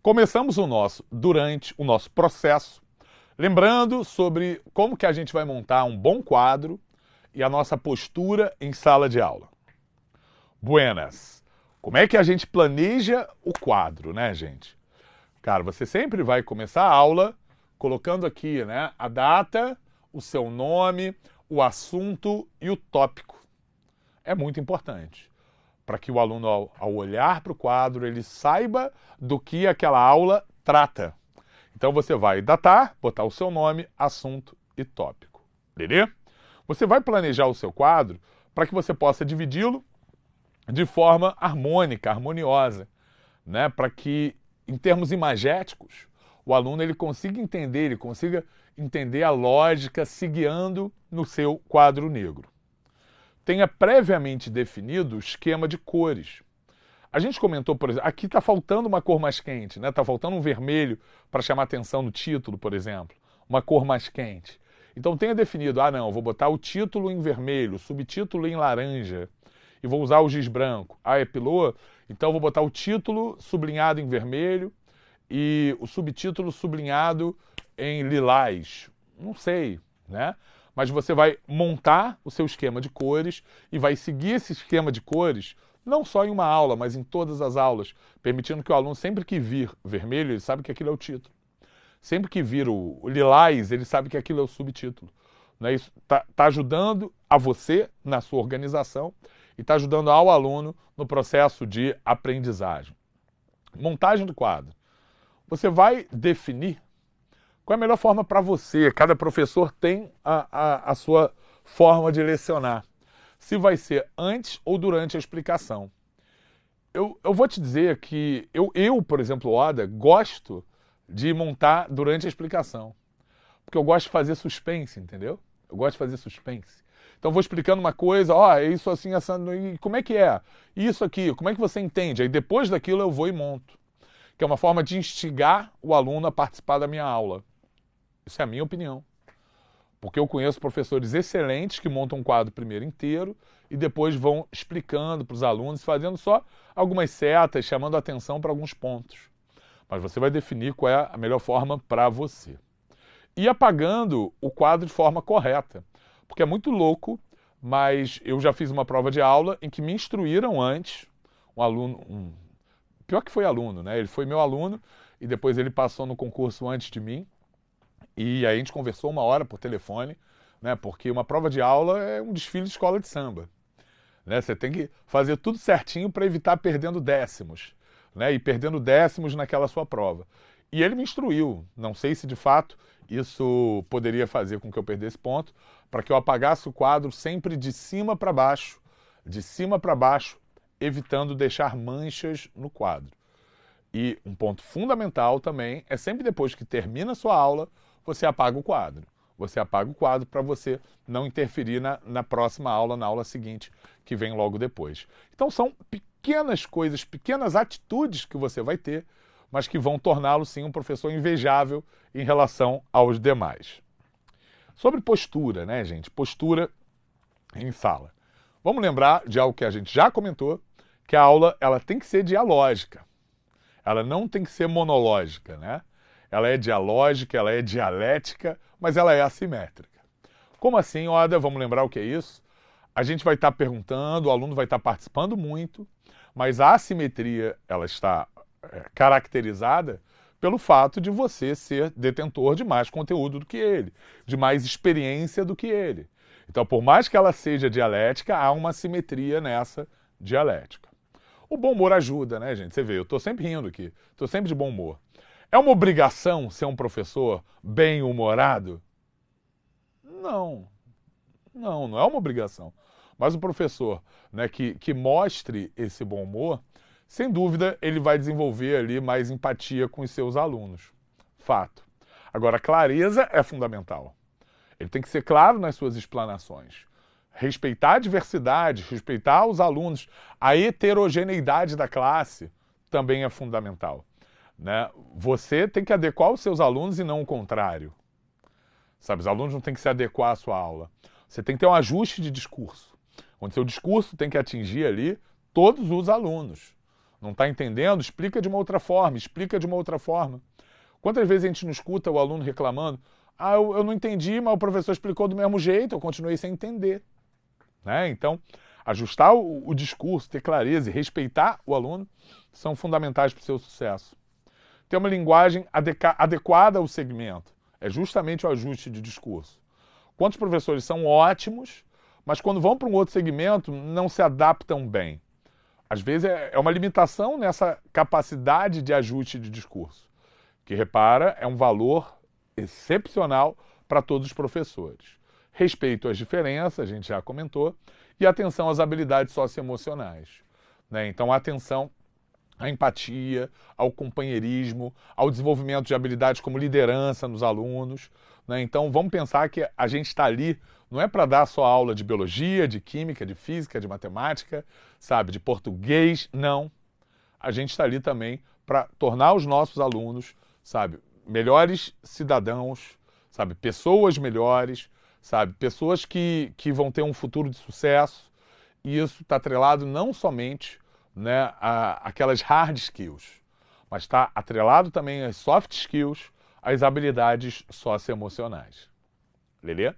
Começamos durante o nosso processo, lembrando sobre como que a gente vai montar um bom quadro e a nossa postura em sala de aula. Buenas! Como é que a gente planeja o quadro, né, gente? Cara, você sempre vai começar a aula colocando aqui, né, a data, o seu nome, o assunto e o tópico. É muito importante para que o aluno, ao olhar para o quadro, ele saiba do que aquela aula trata. Então você vai datar, botar o seu nome, assunto e tópico. Beleza? Você vai planejar o seu quadro para que você possa dividi-lo de forma harmônica, harmoniosa, né? Para que, em termos imagéticos, o aluno ele consiga entender a lógica se guiando no seu quadro negro. Tenha previamente definido o esquema de cores. A gente comentou, por exemplo, aqui está faltando uma cor mais quente, né? Está faltando um vermelho para chamar atenção no título, por exemplo. Uma cor mais quente. Então tenha definido, não, vou botar o título em vermelho, o subtítulo em laranja, e vou usar o giz branco. É pilô? Então vou botar o título sublinhado em vermelho e o subtítulo sublinhado em lilás. Não sei, né? Mas você vai montar o seu esquema de cores e vai seguir esse esquema de cores não só em uma aula, mas em todas as aulas, permitindo que o aluno, sempre que vir vermelho, ele sabe que aquilo é o título. Sempre que vir o lilás, ele sabe que aquilo é o subtítulo. Né? Isso está ajudando a você na sua organização e está ajudando ao aluno no processo de aprendizagem. Montagem do quadro. Você vai definir qual é a melhor forma para você. Cada professor tem a sua forma de lecionar. Se vai ser antes ou durante a explicação. Eu vou te dizer que eu, por exemplo, Oda, gosto de montar durante a explicação. Porque eu gosto de fazer suspense, entendeu? Eu gosto de fazer suspense. Então eu vou explicando uma coisa, é isso assim, assando, e como é que é? Isso aqui, como é que você entende? Aí depois daquilo eu vou e monto. Que é uma forma de instigar o aluno a participar da minha aula. Isso é a minha opinião. Porque eu conheço professores excelentes que montam um quadro primeiro inteiro e depois vão explicando para os alunos, fazendo só algumas setas, chamando a atenção para alguns pontos. Mas você vai definir qual é a melhor forma para você. E apagando o quadro de forma correta. Porque é muito louco, mas eu já fiz uma prova de aula em que me instruíram antes, um aluno, pior que foi aluno, né? Ele foi meu aluno e depois ele passou no concurso antes de mim. E aí a gente conversou 1 hora por telefone, né? Porque uma prova de aula é um desfile de escola de samba. Né? Você tem que fazer tudo certinho para evitar perdendo décimos, né? E perdendo décimos naquela sua prova. E ele me instruiu, não sei se de fato isso poderia fazer com que eu perdesse ponto, para que eu apagasse o quadro sempre de cima para baixo, evitando deixar manchas no quadro. E um ponto fundamental também é sempre depois que termina a sua aula, você apaga o quadro. Você apaga o quadro para você não interferir na próxima aula, na aula seguinte, que vem logo depois. Então são pequenas coisas, pequenas atitudes que você vai ter, mas que vão torná-lo, sim, um professor invejável em relação aos demais. Sobre postura, né, gente? Postura em sala. Vamos lembrar de algo que a gente já comentou, que a aula ela tem que ser dialógica. Ela não tem que ser monológica, né? Ela é dialógica, ela é dialética, mas ela é assimétrica. Como assim, Oda? Vamos lembrar o que é isso? A gente vai estar perguntando, o aluno vai estar participando muito, mas a assimetria ela está caracterizada pelo fato de você ser detentor de mais conteúdo do que ele, de mais experiência do que ele. Então, por mais que ela seja dialética, há uma assimetria nessa dialética. O bom humor ajuda, né, gente? Você vê, eu estou sempre rindo aqui, estou sempre de bom humor. É uma obrigação ser um professor bem-humorado? Não. Não é uma obrigação. Mas o professor, né, que mostre esse bom humor, sem dúvida ele vai desenvolver ali mais empatia com os seus alunos. Fato. Agora, clareza é fundamental. Ele tem que ser claro nas suas explanações. Respeitar a diversidade, respeitar os alunos, a heterogeneidade da classe também é fundamental. Né? Você tem que adequar os seus alunos e não o contrário. Sabe, os alunos não têm que se adequar à sua aula. Você tem que ter um ajuste de discurso, onde seu discurso tem que atingir ali todos os alunos. Não está entendendo? Explica de uma outra forma, explica de uma outra forma. Quantas vezes a gente não escuta o aluno reclamando: ah, eu não entendi, mas o professor explicou do mesmo jeito, eu continuei sem entender. Né? Então, ajustar o discurso, ter clareza e respeitar o aluno são fundamentais para o seu sucesso. Ter uma linguagem adequada ao segmento é justamente o ajuste de discurso. Quantos professores são ótimos, mas quando vão para um outro segmento não se adaptam bem? Às vezes é uma limitação nessa capacidade de ajuste de discurso, que, repara, é um valor excepcional para todos os professores. Respeito às diferenças, a gente já comentou, e atenção às habilidades socioemocionais. Né? Então, atenção à empatia, ao companheirismo, ao desenvolvimento de habilidades como liderança nos alunos. Né? Então, vamos pensar que a gente está ali, não é para dar só aula de biologia, de química, de física, de matemática, sabe, de português, não. A gente está ali também para tornar os nossos alunos, sabe, melhores cidadãos, sabe, pessoas melhores, sabe, pessoas que vão ter um futuro de sucesso. E isso está atrelado não somente, né, àquelas hard skills, mas está atrelado também às soft skills, às habilidades socioemocionais. Lelê?